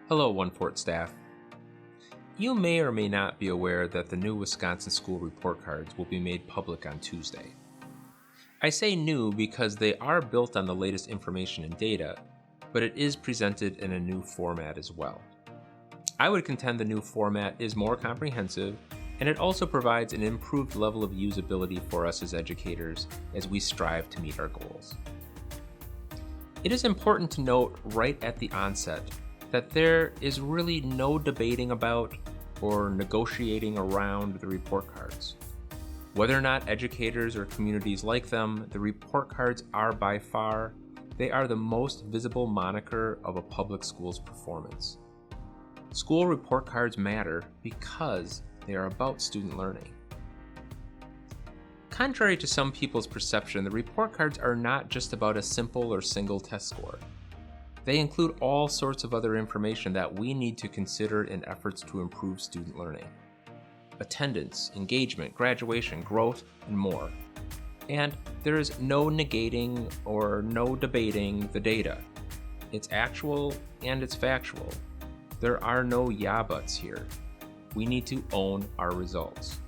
Hello, One Fort staff. You may or may not be aware that the new Wisconsin school report cards will be made public on Tuesday. I say new because they are built on the latest information and data, but it is presented in a new format as well. I would contend the new format is more comprehensive, and it also provides an improved level of usability for us as educators as we strive to meet our goals. It is important to note right at the onset that there is really no debating about or negotiating around the report cards. Whether or not educators or communities like them, the report cards are by far, they are the most visible moniker of a public school's performance. School report cards matter because they are about student learning. Contrary to some people's perception, the report cards are not just about a simple or single test score. They include all sorts of other information that we need to consider in efforts to improve student learning. Attendance, engagement, graduation, growth, and more. And there is no negating or no debating the data. It's actual and it's factual. There are no yeah buts here. We need to own our results.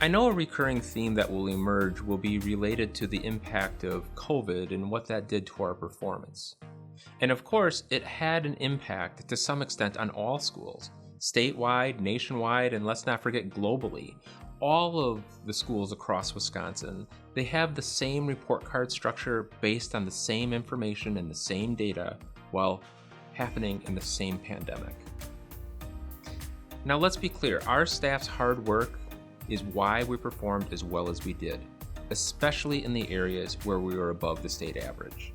I know a recurring theme that will emerge will be related to the impact of COVID and what that did to our performance. And of course, it had an impact to some extent on all schools, statewide, nationwide, and let's not forget globally. All of the schools across Wisconsin, they have the same report card structure based on the same information and the same data while happening in the same pandemic. Now let's be clear, our staff's hard work is why we performed as well as we did, especially in the areas where we were above the state average.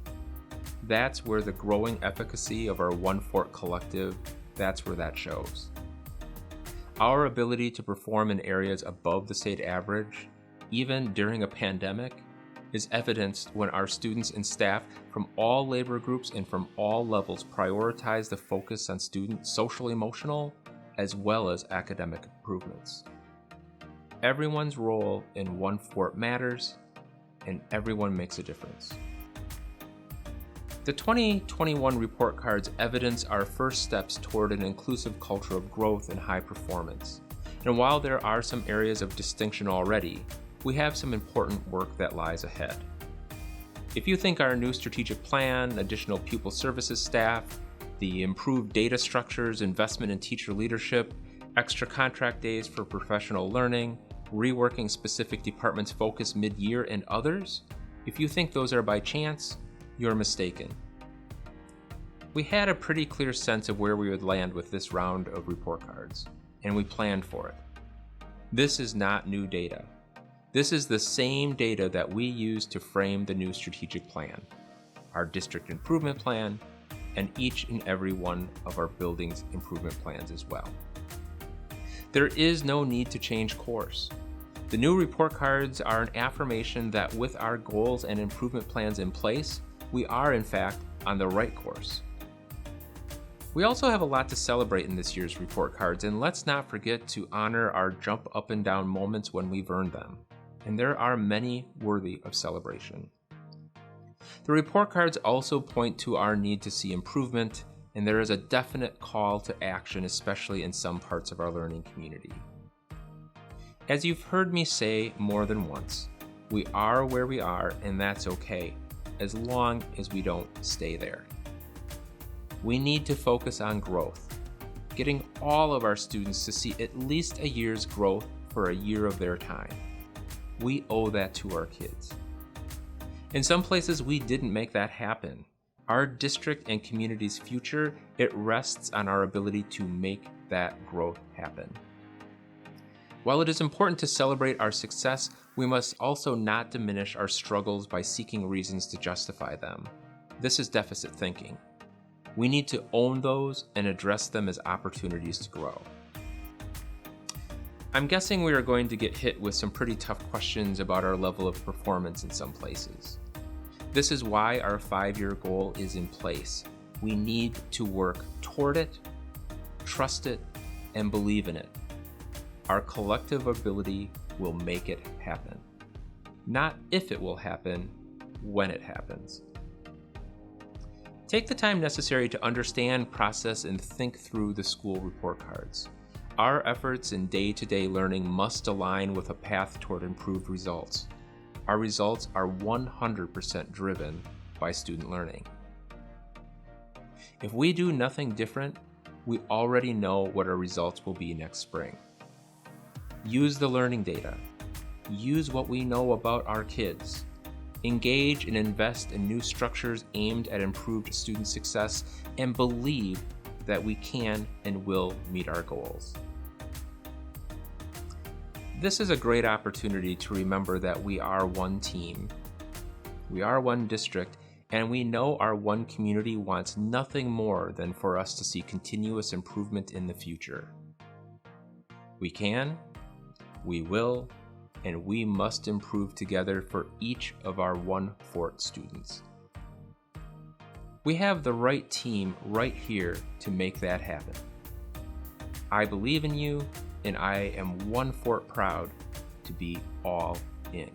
That's where the growing efficacy of our One Fort collective, that's where that shows. Our ability to perform in areas above the state average, even during a pandemic, is evidenced when our students and staff from all labor groups and from all levels prioritize the focus on student social emotional as well as academic improvements. Everyone's role in One Fort matters, and everyone makes a difference. The 2021 report cards evidence our first steps toward an inclusive culture of growth and high performance. And while there are some areas of distinction already, we have some important work that lies ahead. If you think our new strategic plan, additional pupil services staff, the improved data structures, investment in teacher leadership, extra contract days for professional learning, reworking specific departments' focus mid-year, and others, if you think those are by chance, you're mistaken. We had a pretty clear sense of where we would land with this round of report cards, and we planned for it. This is not new data. This is the same data that we used to frame the new strategic plan, our district improvement plan, and each and every one of our buildings improvement plans as well. There is no need to change course. The new report cards are an affirmation that with our goals and improvement plans in place, we are in fact on the right course. We also have a lot to celebrate in this year's report cards, and let's not forget to honor our jump up and down moments when we've earned them. And there are many worthy of celebration. The report cards also point to our need to see improvement, and there is a definite call to action, especially in some parts of our learning community. As you've heard me say more than once, we are where we are, and that's okay, as long as we don't stay there. We need to focus on growth, getting all of our students to see at least a year's growth for a year of their time. We owe that to our kids. In some places, we didn't make that happen. Our district and community's future, it rests on our ability to make that growth happen. While it is important to celebrate our success, we must also not diminish our struggles by seeking reasons to justify them. This is deficit thinking. We need to own those and address them as opportunities to grow. I'm guessing we are going to get hit with some pretty tough questions about our level of performance in some places. This is why our 5-year goal is in place. We need to work toward it, trust it, and believe in it. Our collective ability will make it happen. Not if it will happen, when it happens. Take the time necessary to understand, process, and think through the school report cards. Our efforts in day-to-day learning must align with a path toward improved results. Our results are 100% driven by student learning. If we do nothing different, we already know what our results will be next spring. Use the learning data. Use what we know about our kids. Engage and invest in new structures aimed at improved student success, and believe that we can and will meet our goals. This is a great opportunity to remember that we are one team, we are one district, and we know our one community wants nothing more than for us to see continuous improvement in the future. We can, we will, and we must improve together for each of our One Fort students. We have the right team right here to make that happen. I believe in you, and I am One Fort proud to be all in.